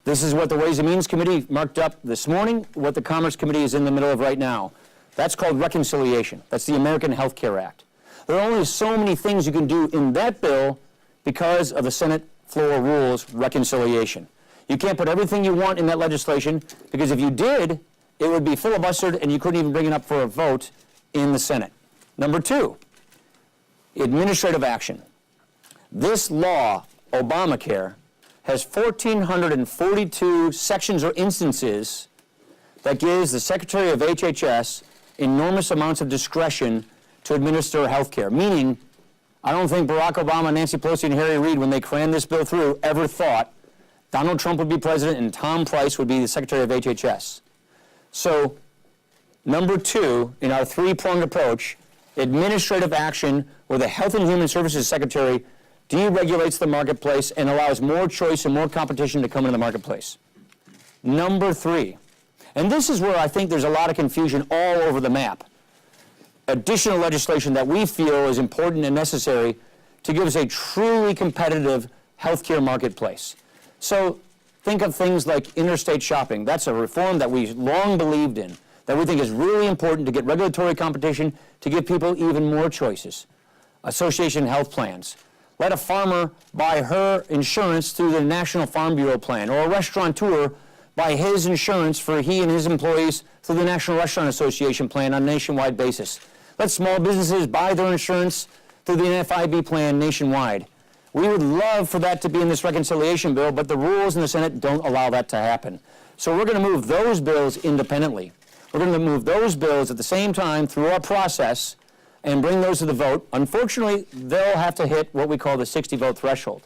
This is what the Ways and Means Committee marked up this morning, what the Commerce Committee is in the middle of right now. That's called reconciliation. That's the American Health Care Act. There are only so many things you can do in that bill because of the Senate floor rules reconciliation. You can't put everything you want in that legislation, because if you did, it would be filibustered and you couldn't even bring it up for a vote in the Senate. Number two, administrative action. This law, Obamacare, has 1,442 sections or instances that gives the Secretary of HHS enormous amounts of discretion to administer health care. Meaning, I don't think Barack Obama, Nancy Pelosi, and Harry Reid, when they crammed this bill through, ever thought Donald Trump would be president and Tom Price would be the Secretary of HHS. So, number two in our three-pronged approach, administrative action where the Health and Human Services Secretary deregulates the marketplace and allows more choice and more competition to come into the marketplace. Number three, and this is where I think there's a lot of confusion all over the map, additional legislation that we feel is important and necessary to give us a truly competitive healthcare marketplace. So think of things like interstate shopping. That's a reform that we've long believed in, that we think is really important to get regulatory competition, to give people even more choices. Association health plans. Let a farmer buy her insurance through the National Farm Bureau plan, or a restaurateur buy his insurance for he and his employees through the National Restaurant Association plan on a nationwide basis. Let small businesses buy their insurance through the NFIB plan nationwide. We would love for that to be in this reconciliation bill, but the rules in the Senate don't allow that to happen. So we're going to move those bills independently. We're going to move those bills at the same time through our process and bring those to the vote. Unfortunately, they'll have to hit what we call the 60-vote threshold.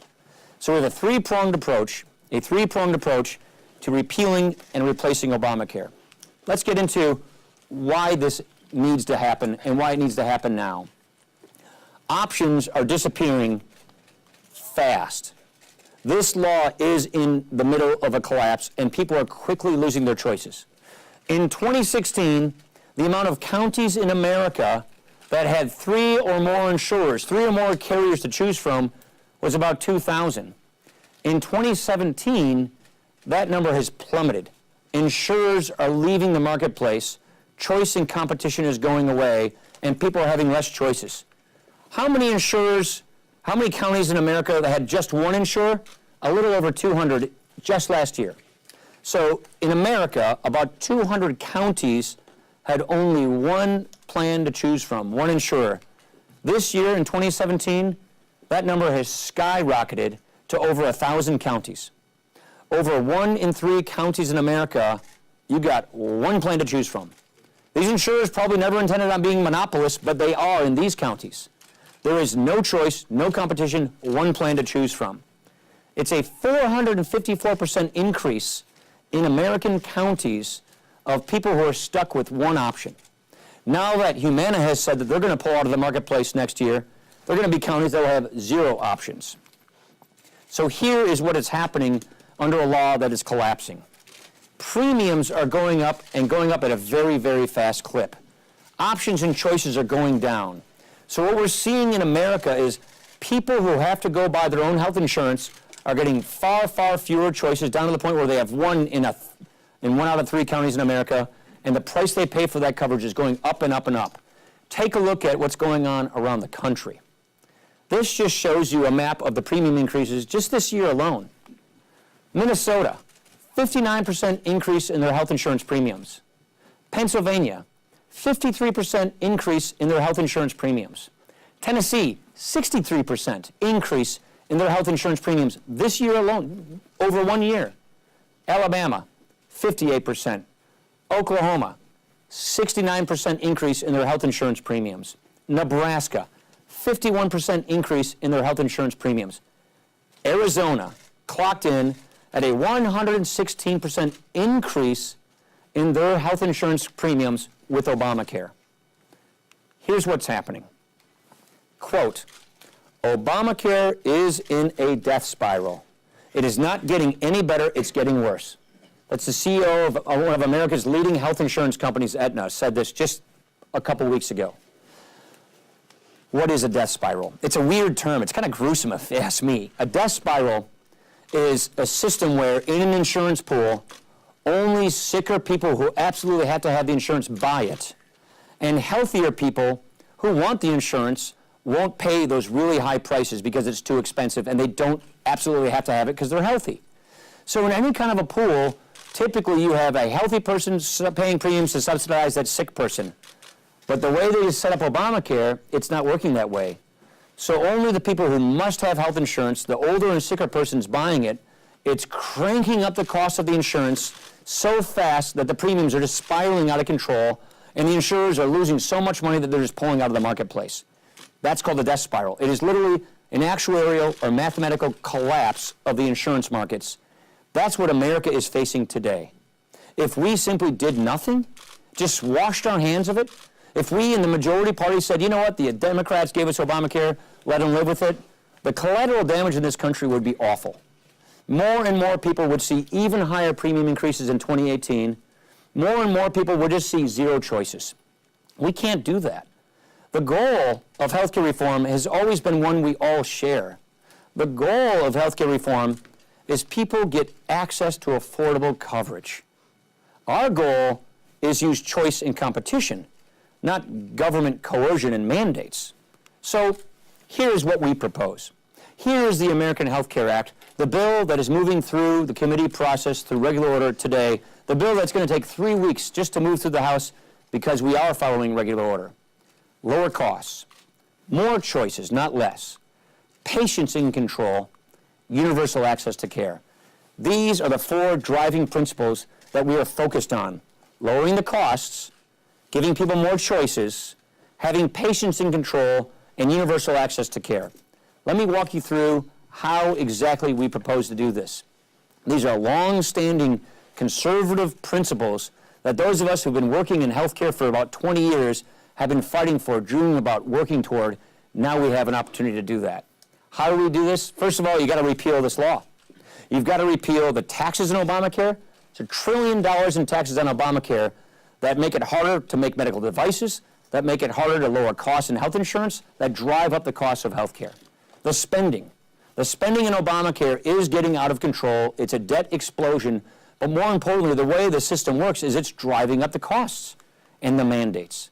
So we have a three-pronged approach to repealing and replacing Obamacare. Let's get into why this needs to happen and why it needs to happen now. Options are disappearing fast. This law is in the middle of a collapse, and people are quickly losing their choices. In 2016, the amount of counties in America that had three or more insurers, three or more carriers to choose from, was about 2,000. In 2017, that number has plummeted. Insurers are leaving the marketplace, choice and competition is going away, and people are having less choices. How many insurers, how many counties in America that had just one insurer? A little over 200 just last year. So in America, about 200 counties had only one plan to choose from, one insurer. This year, in 2017, that number has skyrocketed to over 1,000 counties. Over 1 in 3 counties in America, you got one plan to choose from. These insurers probably never intended on being monopolists, but they are in these counties. There is no choice, no competition, one plan to choose from. It's a 454% increase in American counties of people who are stuck with one option. Now that Humana has said that they're going to pull out of the marketplace next year, they're going to be counties that will have 0 options. So here is what is happening under a law that is collapsing. Premiums are going up and going up at a very, very fast clip. Options and choices are going down. So what we're seeing in America is people who have to go buy their own health insurance are getting far, far fewer choices, down to the point where they have one in 1 out of 3 counties in America, and the price they pay for that coverage is going up and up and up. Take a look at what's going on around the country. This just shows you a map of the premium increases just this year alone. Minnesota, 59% increase in their health insurance premiums. Pennsylvania, 53% increase in their health insurance premiums. Tennessee, 63% increase in their health insurance premiums this year alone, over 1 year. Alabama, 58%. Oklahoma, 69% increase in their health insurance premiums. Nebraska, 51% increase in their health insurance premiums. Arizona clocked in at a 116% increase in their health insurance premiums with Obamacare. Here's what's happening. Quote, Obamacare is in a death spiral. It is not getting any better, it's getting worse. That's the CEO of one of America's leading health insurance companies, Aetna, said this just a couple weeks ago. What is a death spiral? It's a weird term. It's kind of gruesome if you ask me. A death spiral is a system where in an insurance pool, only sicker people who absolutely have to have the insurance buy it, and healthier people who want the insurance won't pay those really high prices because it's too expensive, and they don't absolutely have to have it because they're healthy. So in any kind of a pool, typically you have a healthy person paying premiums to subsidize that sick person. But the way they set up Obamacare, it's not working that way. So only the people who must have health insurance, the older and sicker person's buying it, it's cranking up the cost of the insurance so fast that the premiums are just spiraling out of control, and the insurers are losing so much money that they're just pulling out of the marketplace. That's called the death spiral. It is literally an actuarial or mathematical collapse of the insurance markets. That's what America is facing today. If we simply did nothing, just washed our hands of it, if we in the majority party said, you know what, the Democrats gave us Obamacare, let them live with it, the collateral damage in this country would be awful. More and more people would see even higher premium increases in 2018. More and more people would just see zero choices. We can't do that. The goal of healthcare reform has always been one we all share. The goal of healthcare reform is people get access to affordable coverage. Our goal is use choice and competition, not government coercion and mandates. So here's what we propose. Here is the American Health Care Act, the bill that is moving through the committee process through regular order today, the bill that's going to take 3 weeks just to move through the House because we are following regular order. Lower costs, more choices, not less, patients in control, universal access to care. These are the 4 driving principles that we are focused on. Lowering the costs, giving people more choices, having patients in control, and universal access to care. Let me walk you through how exactly we propose to do this. These are long-standing conservative principles that those of us who've been working in healthcare for about 20 years have been fighting for, dreaming about, working toward. Now we have an opportunity to do that. How do we do this? First of all, you've got to repeal this law. You've got to repeal the taxes in Obamacare. It's $1 trillion in taxes on Obamacare that make it harder to make medical devices, that make it harder to lower costs in health insurance, that drive up the cost of health care. The spending. The spending in Obamacare is getting out of control. It's a debt explosion. But more importantly, the way the system works is it's driving up the costs and the mandates.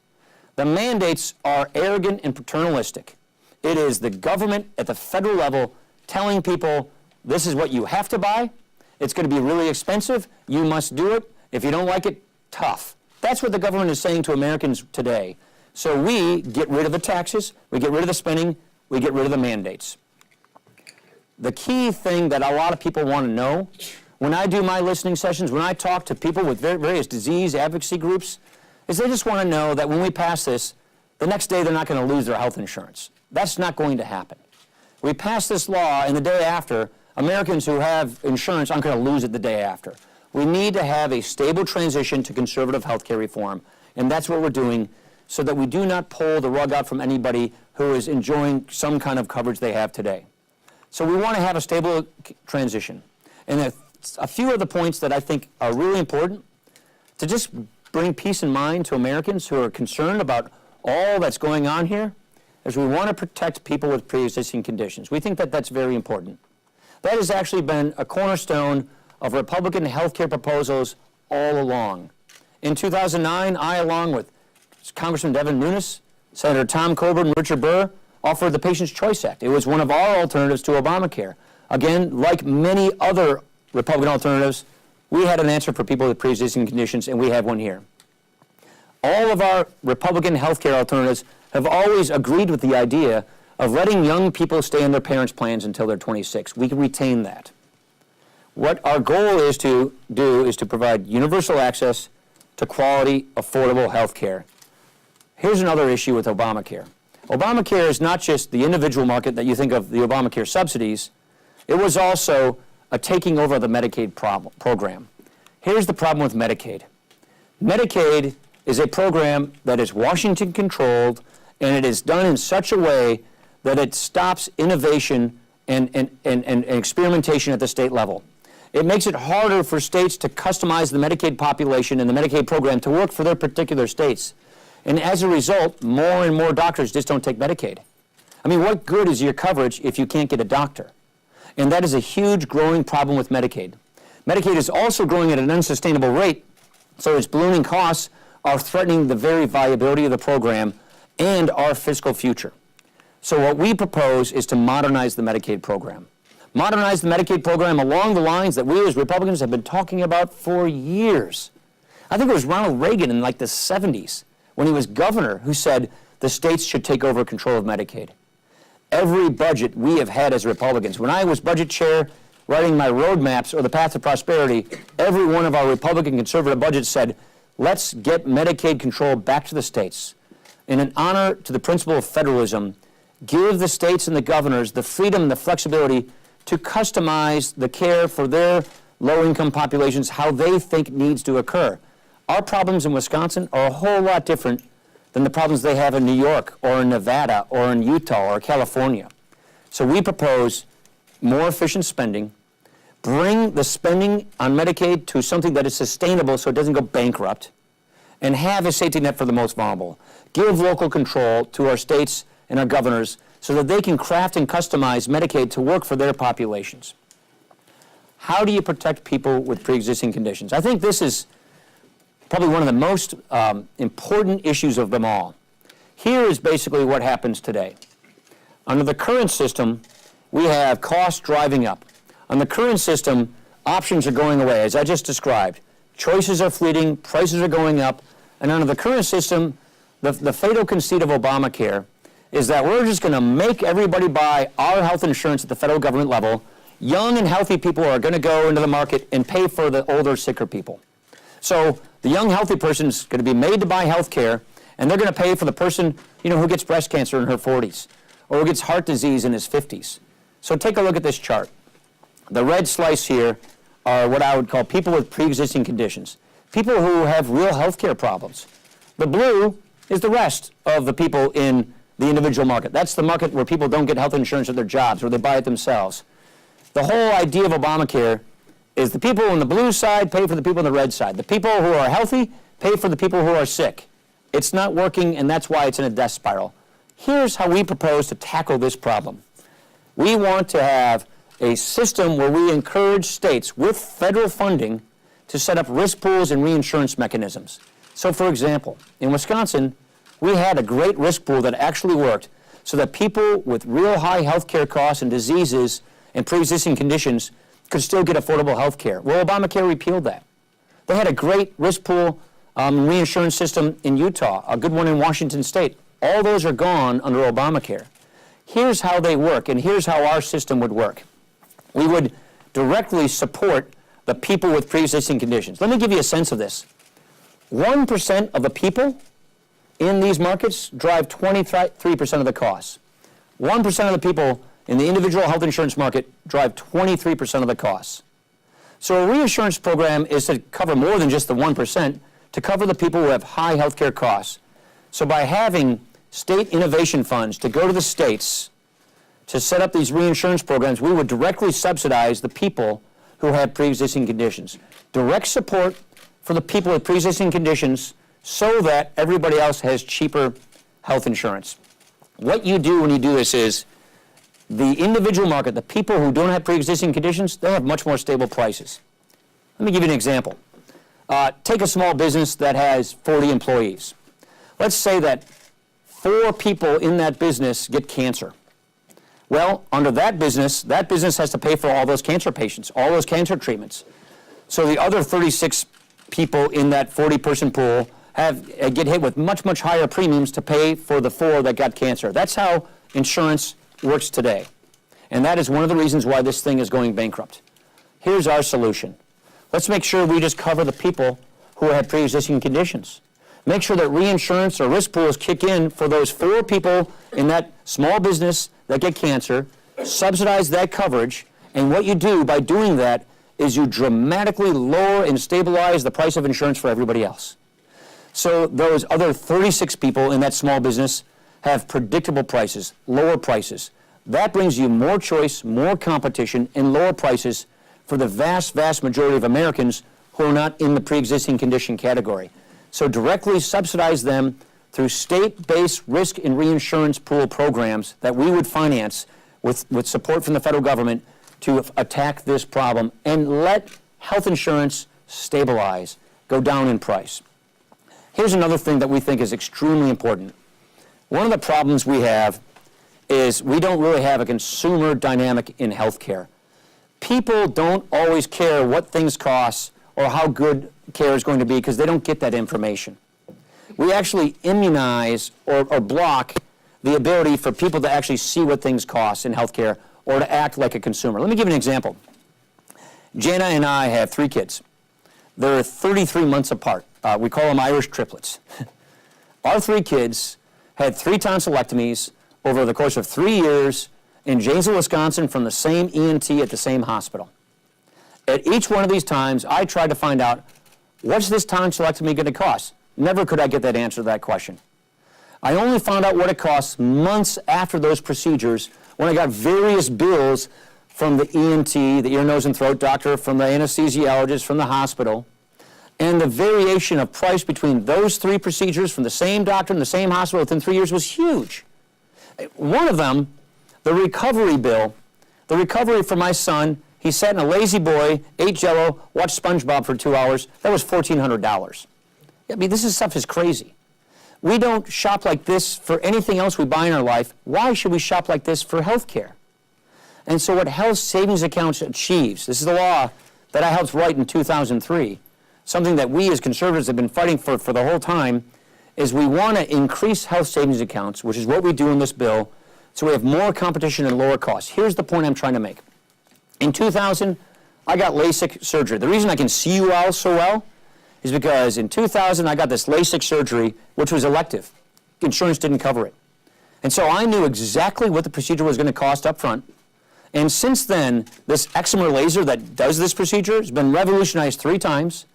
The mandates are arrogant and paternalistic. It is the government at the federal level telling people, this is what you have to buy. It's going to be really expensive. You must do it. If you don't like it, tough. That's what the government is saying to Americans today. So we get rid of the taxes, we get rid of the spending, we get rid of the mandates. The key thing that a lot of people want to know, when I do my listening sessions, when I talk to people with various disease advocacy groups, is they just want to know that when we pass this, the next day they're not going to lose their health insurance. That's not going to happen. We pass this law, and the day after, Americans who have insurance aren't going to lose it the day after. We need to have a stable transition to conservative health care reform, and that's what we're doing so that we do not pull the rug out from anybody who is enjoying some kind of coverage they have today. So we want to have a stable transition. And a few of the points that I think are really important to just bring peace in mind to Americans who are concerned about all that's going on here is we want to protect people with pre-existing conditions. We think that that's very important. That has actually been a cornerstone of Republican health care proposals all along. In 2009, I, along with Congressman Devin Nunes, Senator Tom Coburn, and Richard Burr, offered the Patients' Choice Act. It was one of our alternatives to Obamacare. Again, like many other Republican alternatives, we had an answer for people with pre-existing conditions, and we have one here. All of our Republican health care alternatives have always agreed with the idea of letting young people stay in their parents' plans until they're 26. We can retain that. What our goal is to do is to provide universal access to quality, affordable health care. Here's another issue with Obamacare. Obamacare is not just the individual market that you think of the Obamacare subsidies. It was also a taking over of the Medicaid program. Here's the problem with Medicaid. Medicaid is a program that is Washington controlled, and it is done in such a way that it stops innovation and experimentation at the state level. It makes it harder for states to customize the Medicaid population and the Medicaid program to work for their particular states. And as a result, more and more doctors just don't take Medicaid. I mean, what good is your coverage if you can't get a doctor? And that is a huge growing problem with Medicaid. Medicaid is also growing at an unsustainable rate, so its ballooning costs are threatening the very viability of the program and our fiscal future. So what we propose is to modernize the Medicaid program. Modernize the Medicaid program along the lines that we as Republicans have been talking about for years. I think it was Ronald Reagan in like the 70s when he was governor who said the states should take over control of Medicaid. Every budget we have had as Republicans, when I was budget chair writing my roadmaps or the path to prosperity, every one of our Republican conservative budgets said, let's get Medicaid control back to the states. In an honor to the principle of federalism, give the states and the governors the freedom and the flexibility to customize the care for their low-income populations how they think needs to occur. Our problems in Wisconsin are a whole lot different than the problems they have in New York or in Nevada or in Utah or California. So we propose more efficient spending, bring the spending on Medicaid to something that is sustainable so it doesn't go bankrupt, and have a safety net for the most vulnerable. Give local control to our states and our governors so that they can craft and customize Medicaid to work for their populations. How do you protect people with pre-existing conditions? I think this is probably one of the most important issues of them all. Here is basically what happens today. Under the current system, we have costs driving up. On the current system, options are going away, as I just described. Choices are fleeting, prices are going up, and under the current system, the fatal conceit of Obamacare is that we're just going to make everybody buy our health insurance at the federal government level. Young and healthy people are going to go into the market and pay for the older, sicker people. So the young, healthy person is going to be made to buy health care, and they're going to pay for the person, who gets breast cancer in her 40s or who gets heart disease in his 50s. So take a look at this chart. The red slice here are what I would call people with pre-existing conditions, people who have real health care problems. The blue is the rest of the people in the individual market. That's the market where people don't get health insurance at their jobs or they buy it themselves. The whole idea of Obamacare is the people on the blue side pay for the people on the red side. The people who are healthy pay for the people who are sick. It's not working, and that's why it's in a death spiral. Here's how we propose to tackle this problem. We want to have a system where we encourage states with federal funding to set up risk pools and reinsurance mechanisms. So, for example, in Wisconsin, we had a great risk pool that actually worked so that people with real high health care costs and diseases and pre-existing conditions could still get affordable health care. Well, Obamacare repealed that. They had a great risk pool reinsurance system in Utah, a good one in Washington State. All those are gone under Obamacare. Here's how they work, and here's how our system would work. We would directly support the people with pre-existing conditions. Let me give you a sense of this. 1% of the people in these markets drive 23% of the costs. 1% of the people in the individual health insurance market drive 23% of the costs. So a reinsurance program is to cover more than just the 1%, to cover the people who have high health care costs. So by having state innovation funds to go to the states to set up these reinsurance programs, we would directly subsidize the people who have pre-existing conditions. Direct support for the people with pre-existing conditions so that everybody else has cheaper health insurance. What you do when you do this is the individual market, the people who don't have pre-existing conditions, they have much more stable prices. Let me give you an example. Take a small business that has 40 employees. Let's say that 4 people in that business get cancer. Well, under that business has to pay for all those cancer patients, all those cancer treatments. So the other 36 people in that 40-person pool get hit with much, much higher premiums to pay for the 4 that got cancer. That's how insurance works today. And that is one of the reasons why this thing is going bankrupt. Here's our solution. Let's make sure we just cover the people who have pre-existing conditions. Make sure that reinsurance or risk pools kick in for those 4 people in that small business that get cancer, subsidize that coverage, and what you do by doing that is you dramatically lower and stabilize the price of insurance for everybody else. So those other 36 people in that small business have predictable prices, lower prices. That brings you more choice, more competition, and lower prices for the vast, vast majority of Americans who are not in the pre-existing condition category. So directly subsidize them through state-based risk and reinsurance pool programs that we would finance with support from the federal government. to attack this problem and let health insurance stabilize, go down in price. Here's another thing that we think is extremely important. One of the problems we have is we don't really have a consumer dynamic in healthcare. People don't always care what things cost or how good care is going to be because they don't get that information. We actually immunize or block the ability for people to actually see what things cost in healthcare or to act like a consumer. Let me give you an example. Jana and I have 3 kids. They're 33 months apart. We call them Irish triplets. Our 3 kids had 3 tonsillectomies over the course of 3 years in Janesville, Wisconsin, from the same ENT at the same hospital. At each one of these times, I tried to find out, what's this tonsillectomy going to cost? Never could I get that answer to that question. I only found out what it costs months after those procedures when I got various bills from the ENT, the ear, nose, and throat doctor, from the anesthesiologist, from the hospital. And the variation of price between those 3 procedures from the same doctor in the same hospital within 3 years was huge. One of them, the recovery bill, the recovery for my son, he sat in a lazy boy, ate Jell-O, watched SpongeBob for 2 hours. That was $1,400. I mean, this stuff is crazy. We don't shop like this for anything else we buy in our life. Why should we shop like this for health care? And so what health savings accounts achieves, this is the law that I helped write in 2003, something that we as conservatives have been fighting for the whole time, is we want to increase health savings accounts, which is what we do in this bill, so we have more competition and lower costs. Here's the point I'm trying to make. In 2000, I got LASIK surgery. The reason I can see you all so well is because in 2000, I got this LASIK surgery, which was elective. Insurance didn't cover it. And so I knew exactly what the procedure was going to cost up front. And since then, this excimer laser that does this procedure has been revolutionized 3 times,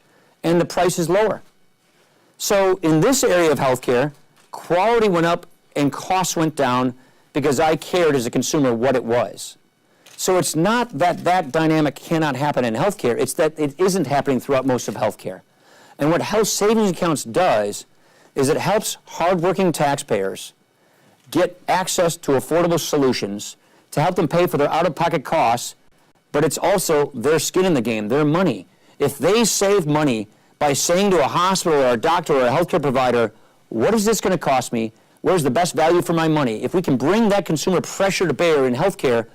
and the price is lower. So in this area of healthcare, quality went up and costs went down because I cared as a consumer what it was. So it's not that that dynamic cannot happen in healthcare, it's that it isn't happening throughout most of healthcare. And what health savings accounts does is it helps hardworking taxpayers get access to affordable solutions to help them pay for their out-of-pocket costs, but it's also their skin in the game, their money. If they save money by saying to a hospital or a doctor or a healthcare provider, what is this going to cost me? Where's the best value for my money? If we can bring that consumer pressure to bear in healthcare,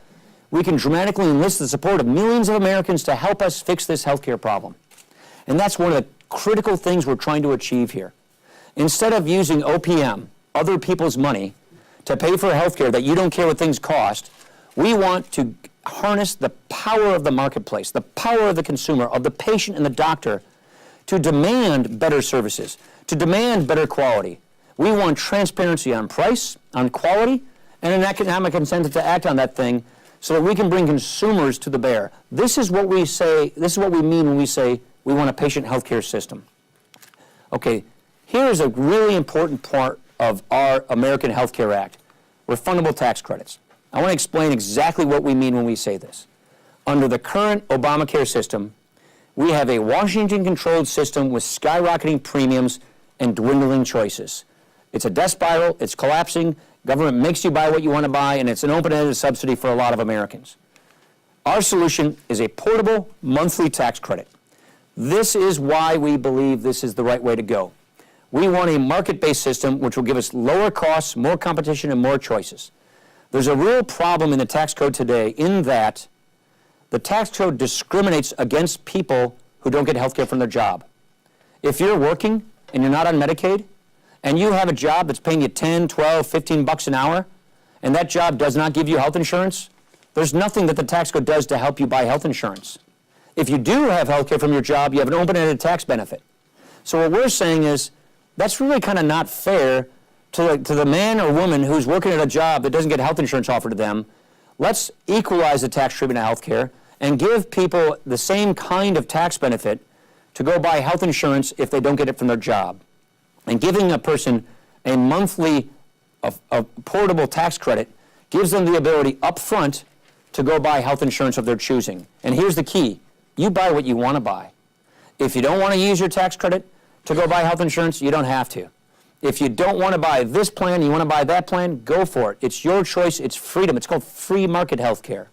we can dramatically enlist the support of millions of Americans to help us fix this healthcare problem. And that's one of the critical things we're trying to achieve here. Instead of using OPM, other people's money, to pay for healthcare that you don't care what things cost, we want to harness the power of the marketplace, the power of the consumer, of the patient and the doctor, to demand better services, to demand better quality. We want transparency on price, on quality, and an economic incentive to act on that thing so that we can bring consumers to the bear. This is what we say, this is what we mean when we say we want a patient healthcare system. Okay, here's a really important part of our American Health Care Act, refundable tax credits. I want to explain exactly what we mean when we say this. Under the current Obamacare system, we have a Washington-controlled system with skyrocketing premiums and dwindling choices. It's a death spiral, it's collapsing, government makes you buy what you want to buy, and it's an open-ended subsidy for a lot of Americans. Our solution is a portable monthly tax credit. This is why we believe this is the right way to go. We want a market-based system which will give us lower costs, more competition, and more choices. There's a real problem in the tax code today in that the tax code discriminates against people who don't get health care from their job. If you're working and you're not on Medicaid, and you have a job that's paying you 10, 12, 15 bucks an hour, and that job does not give you health insurance, there's nothing that the tax code does to help you buy health insurance. If you do have health care from your job, you have an open-ended tax benefit. So what we're saying is that's really kind of not fair to the man or woman who's working at a job that doesn't get health insurance offered to them. Let's equalize the tax treatment of health care and give people the same kind of tax benefit to go buy health insurance if they don't get it from their job. And giving a person a monthly a portable tax credit gives them the ability up front to go buy health insurance of their choosing. And here's the key. You buy what you want to buy. If you don't want to use your tax credit to go buy health insurance, you don't have to. If you don't want to buy this plan, you want to buy that plan, go for it. It's your choice. It's freedom. It's called free market health care.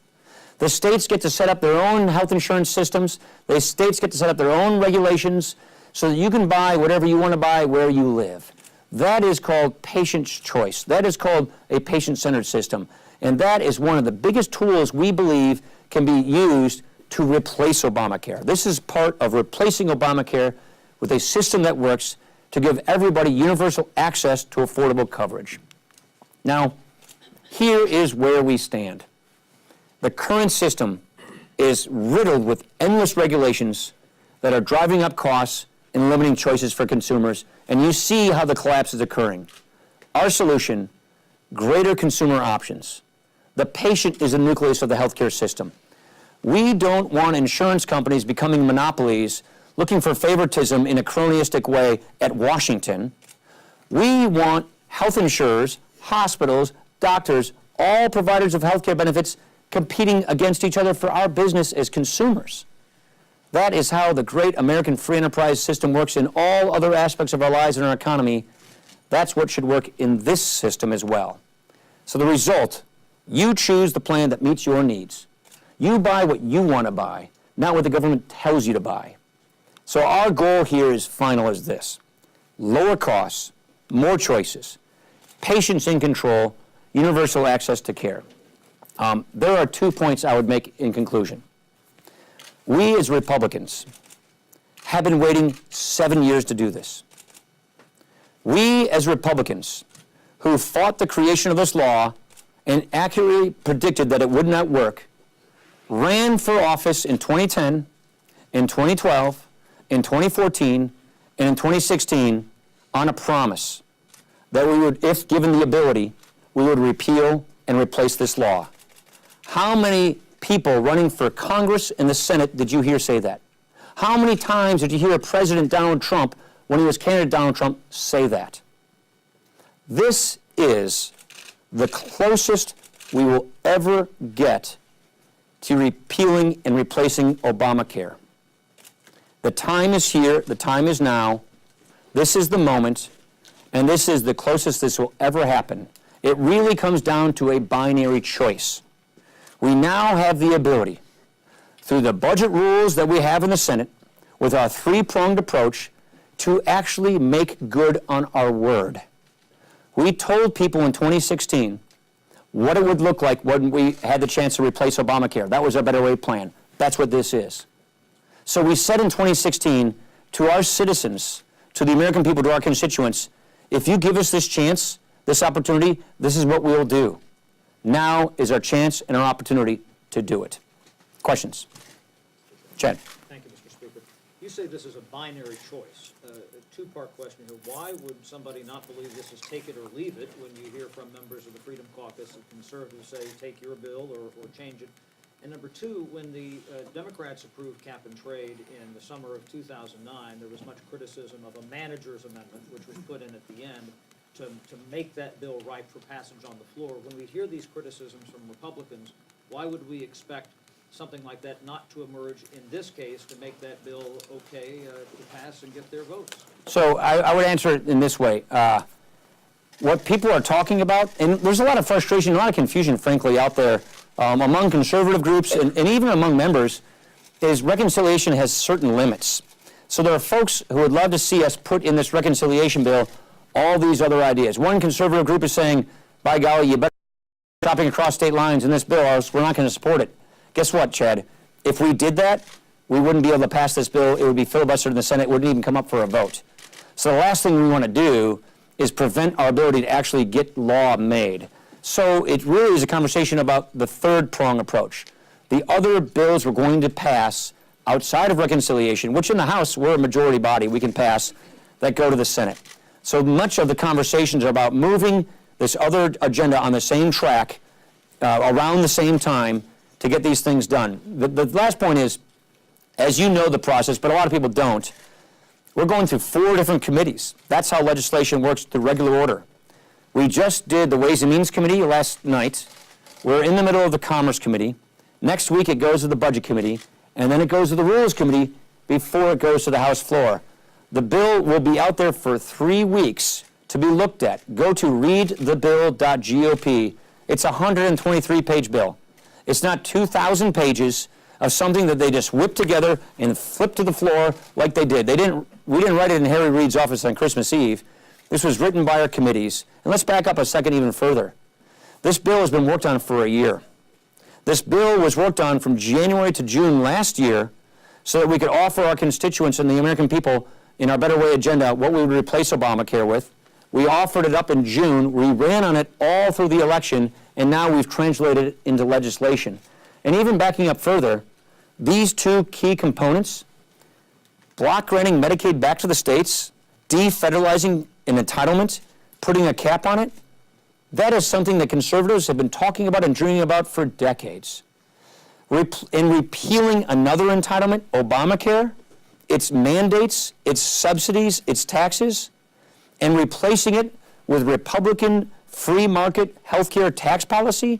The states get to set up their own health insurance systems. The states get to set up their own regulations so that you can buy whatever you want to buy where you live. That is called patient's choice. That is called a patient-centered system. And that is one of the biggest tools we believe can be used to replace Obamacare. This is part of replacing Obamacare with a system that works to give everybody universal access to affordable coverage. Now, here is where we stand. The current system is riddled with endless regulations that are driving up costs and limiting choices for consumers, and you see how the collapse is occurring. Our solution, greater consumer options. The patient is the nucleus of the healthcare system. We don't want insurance companies becoming monopolies looking for favoritism in a cronyistic way at Washington. We want health insurers, hospitals, doctors, all providers of healthcare benefits competing against each other for our business as consumers. That is how the great American free enterprise system works in all other aspects of our lives and our economy. That's what should work in this system as well. So the result, you choose the plan that meets your needs. You buy what you want to buy, not what the government tells you to buy. So our goal here is final as this: lower costs, more choices, patients in control, universal access to care. There are 2 points I would make in conclusion. We as Republicans have been waiting 7 years to do this. We as Republicans who fought the creation of this law and accurately predicted that it would not work, ran for office in 2010, in 2012, in 2014, and in 2016 on a promise that we would, if given the ability, we would repeal and replace this law. How many people running for Congress and the Senate did you hear say that? How many times did you hear President Donald Trump, when he was candidate Donald Trump, say that? This is the closest we will ever get to repealing and replacing Obamacare. The time is here, the time is now, this is the moment, and this is the closest this will ever happen. It really comes down to a binary choice. We now have the ability, through the budget rules that we have in the Senate, with our three-pronged approach, to actually make good on our word. We told people in 2016 what it would look like when we had the chance to replace Obamacare. That was our Better Way plan. That's what this is. So we said in 2016 to our citizens, to the American people, to our constituents, if you give us this chance, this opportunity, this is what we'll do. Now is our chance and our opportunity to do it. Questions? Chad. Thank you, Mr. Speaker. You say this is a binary choice. A two-part question here. Why would somebody not believe this is take it or leave it when you hear from members of the Freedom Caucus and conservatives say take your bill or change it? And number two, when the Democrats approved cap and trade in the summer of 2009, there was much criticism of a manager's amendment, which was put in at the end to make that bill ripe for passage on the floor. When we hear these criticisms from Republicans, why would we expect something like that not to emerge in this case to make that bill okay to pass and get their votes? So I would answer it in this way. What people are talking about, and there's a lot of frustration, a lot of confusion, frankly, out there among conservative groups and even among members, is reconciliation has certain limits. So there are folks who would love to see us put in this reconciliation bill all these other ideas. One conservative group is saying, by golly, you better stop shopping across state lines in this bill, or else we're not going to support it. Guess what, Chad? If we did that, we wouldn't be able to pass this bill. It would be filibustered in the Senate. It wouldn't even come up for a vote. So the last thing we want to do is prevent our ability to actually get law made. So it really is a conversation about the third prong approach. The other bills we're going to pass outside of reconciliation, which in the House, we're a majority body, we can pass, that go to the Senate. So much of the conversations are about moving this other agenda on the same track around the same time to get these things done. The last point is, as you know the process, but a lot of people don't, we're going through 4 different committees. That's how legislation works through regular order. We just did the Ways and Means Committee last night. We're in the middle of the Commerce Committee. Next week it goes to the Budget Committee, and then it goes to the Rules Committee before it goes to the House floor. The bill will be out there for 3 weeks to be looked at. Go to readthebill.gop. It's a 123-page bill. It's not 2,000 pages of something that they just whipped together and flipped to the floor like they did. We didn't write it in Harry Reid's office on Christmas Eve. This was written by our committees. And let's back up a second even further. This bill has been worked on for a year. This bill was worked on from January to June last year so that we could offer our constituents and the American people in our Better Way agenda what we would replace Obamacare with. We offered it up in June. We ran on it all through the election, and now we've translated it into legislation. And even backing up further, these two key components, block granting Medicaid back to the states, defederalizing an entitlement, putting a cap on it, that is something that conservatives have been talking about and dreaming about for decades. In repealing another entitlement, Obamacare, its mandates, its subsidies, its taxes, and replacing it with Republican free market healthcare tax policy,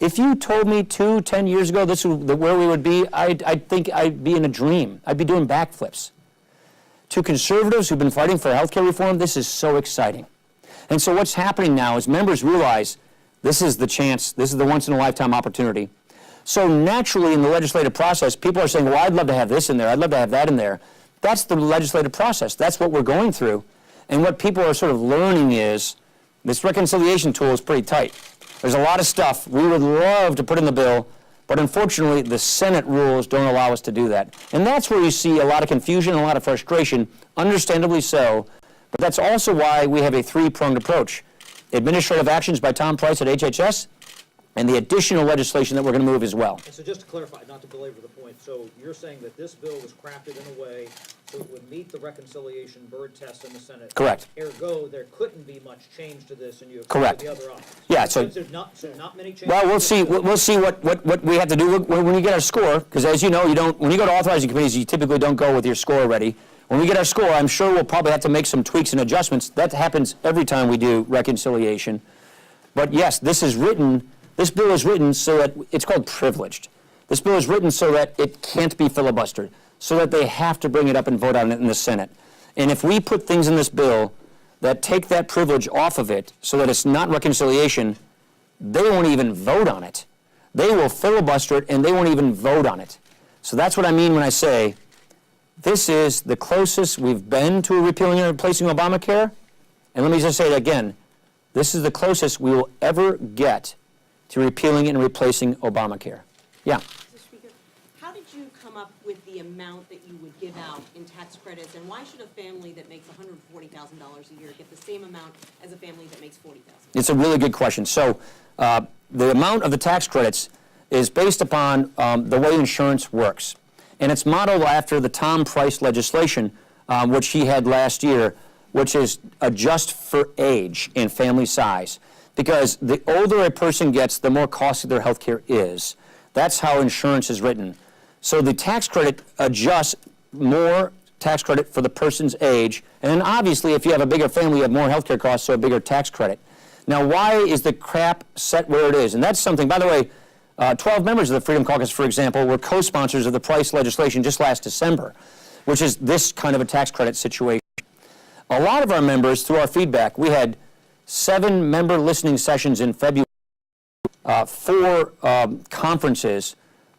if you told me 10 years ago this is where we would be, I'd think I'd be in a dream. I'd be doing backflips. To conservatives who've been fighting for healthcare reform, this is so exciting. And so what's happening now is members realize this is the chance, this is the once-in-a-lifetime opportunity. So naturally in the legislative process, people are saying, well, I'd love to have this in there, I'd love to have that in there. That's the legislative process. That's what we're going through. And what people are sort of learning is this reconciliation tool is pretty tight. There's a lot of stuff we would love to put in the bill, but unfortunately the Senate rules don't allow us to do that. And that's where you see a lot of confusion and a lot of frustration, understandably so, but that's also why we have a three-pronged approach. Administrative actions by Tom Price at HHS, and the additional legislation that we're going to move as well. And so just to clarify, not to belabor the point, so you're saying that this bill was crafted in a way so it would meet the reconciliation Byrd test in the Senate. Correct. Ergo, there couldn't be much change to this, and you have Correct. the other options. Yeah, so there's not many changes. well, we'll see. We'll see what we have to do when we get our score, because as you know, when you go to authorizing committees, you typically don't go with your score already. When we get our score, I'm sure we'll probably have to make some tweaks and adjustments. That happens every time we do reconciliation. But yes, this bill is written so that it's called privileged. This bill is written so that it can't be filibustered, so that they have to bring it up and vote on it in the Senate. And if we put things in this bill that take that privilege off of it so that it's not reconciliation, they won't even vote on it. They will filibuster it and they won't even vote on it. So that's what I mean when I say this is the closest we've been to repealing and replacing Obamacare. And let me just say it again. This is the closest we will ever get to repealing and replacing Obamacare. Yeah. Mr. Speaker, how did you come up with the amount that you would give out in tax credits, and why should a family that makes $140,000 a year get the same amount as a family that makes $40,000? It's a really good question. So the amount of the tax credits is based upon the way insurance works. And it's modeled after the Tom Price legislation, which he had last year, which is adjust for age and family size. Because the older a person gets, the more costly their health care is. That's how insurance is written. So the tax credit adjusts more tax credit for the person's age. And then obviously, if you have a bigger family, you have more health care costs, so a bigger tax credit. Now, why is the cap set where it is? And that's something, by the way, 12 members of the Freedom Caucus, for example, were co-sponsors of the Price legislation just last December, which is this kind of a tax credit situation. A lot of our members, through our feedback, we had 7 member listening sessions in February, 4 conferences,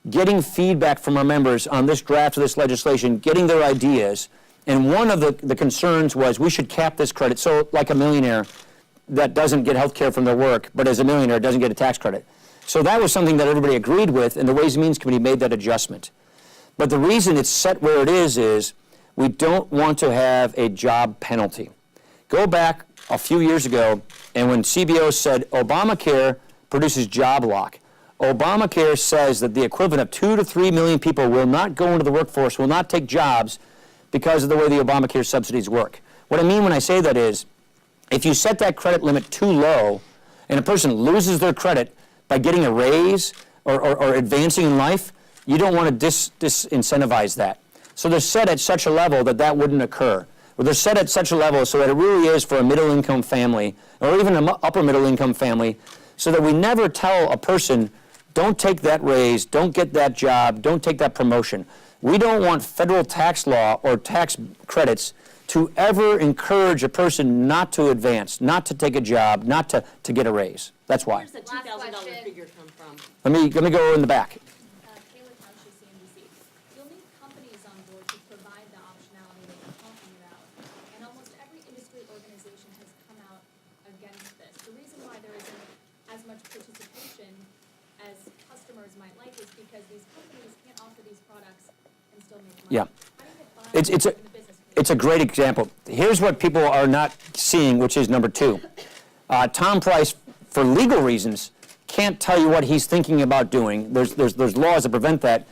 getting feedback from our members on this draft of this legislation, getting their ideas. And one of the concerns was we should cap this credit. So like a millionaire that doesn't get health care from their work, but as a millionaire doesn't get a tax credit. So that was something that everybody agreed with, and the Ways and Means Committee made that adjustment. But the reason it's set where it is we don't want to have a job penalty. Go back a few years ago, and when CBO said Obamacare produces job lock, Obamacare says that the equivalent of 2 to 3 million people will not go into the workforce, will not take jobs because of the way the Obamacare subsidies work. What I mean when I say that is, if you set that credit limit too low, and a person loses their credit by getting a raise or advancing in life, you don't want to disincentivize that. So they're set at such a level that that wouldn't occur. Well, they're set at such a level so that it really is for a middle-income family, or even an upper-middle-income family, so that we never tell a person, don't take that raise, don't get that job, don't take that promotion. We don't want federal tax law or tax credits to ever encourage a person not to advance, not to take a job, not to get a raise. That's why. Where's the $2,000 question. figure come from? Let me go in the back. Kayla Township, CNBC. You'll need companies on board to provide the optionality that you're talking about. And almost every industry organization has come out against this. The reason why there isn't as much participation as customers might like is because these companies can't offer these products and still make money. Yeah. How do you get buy-in It's a, from the business community? it's a great example. Here's what people are not seeing, which is number two. Tom Price, for legal reasons, can't tell you what he's thinking about doing. There's laws that prevent that.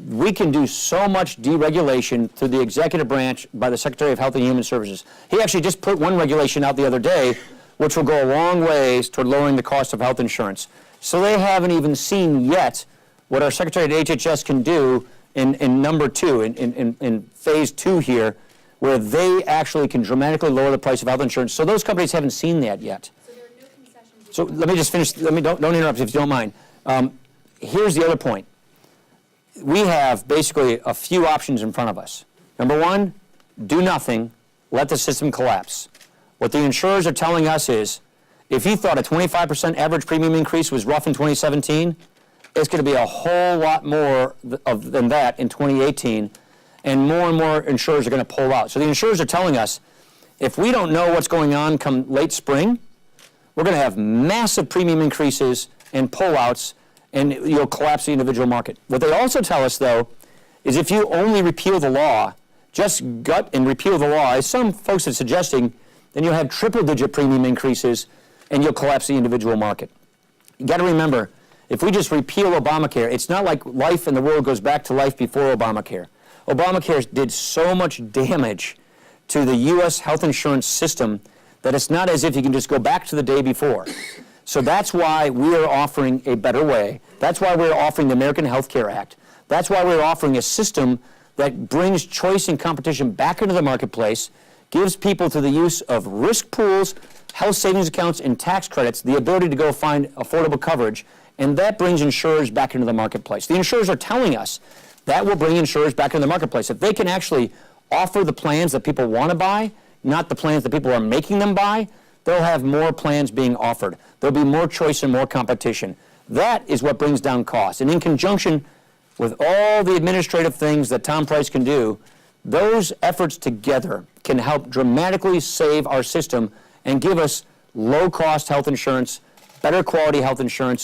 We can do so much deregulation through the executive branch by the Secretary of Health and Human Services. He actually just put one regulation out the other day, which will go a long ways toward lowering the cost of health insurance. So they haven't even seen yet what our Secretary at HHS can do in number two, in phase two here, where they actually can dramatically lower the price of health insurance. So those companies haven't seen that yet. So there are no concessions. So let me just finish, don't interrupt if you don't mind. Here's the other point. We have basically a few options in front of us. Number one, do nothing, let the system collapse. What the insurers are telling us is, if you thought a 25% average premium increase was rough in 2017, it's going to be a whole lot more than that in 2018, and more insurers are going to pull out. So the insurers are telling us, if we don't know what's going on come late spring, we're going to have massive premium increases and pullouts, and you'll collapse the individual market. What they also tell us, though, is if you only repeal the law, just gut and repeal the law, as some folks are suggesting, then you'll have triple-digit premium increases, and you'll collapse the individual market. You got to remember, if we just repeal Obamacare, it's not like life in the world goes back to life before Obamacare. Obamacare did so much damage to the U.S. health insurance system that it's not as if you can just go back to the day before. So that's why we are offering a better way. That's why we're offering the American Health Care Act. That's why we're offering a system that brings choice and competition back into the marketplace, gives people to the use of risk pools, health savings accounts, and tax credits the ability to go find affordable coverage, and that brings insurers back into the marketplace. The insurers are telling us that will bring insurers back into the marketplace. If they can actually offer the plans that people want to buy, not the plans that people are making them buy, they'll have more plans being offered. There'll be more choice and more competition. That is what brings down costs. And in conjunction with all the administrative things that Tom Price can do, those efforts together can help dramatically save our system and give us low-cost health insurance, better quality health insurance,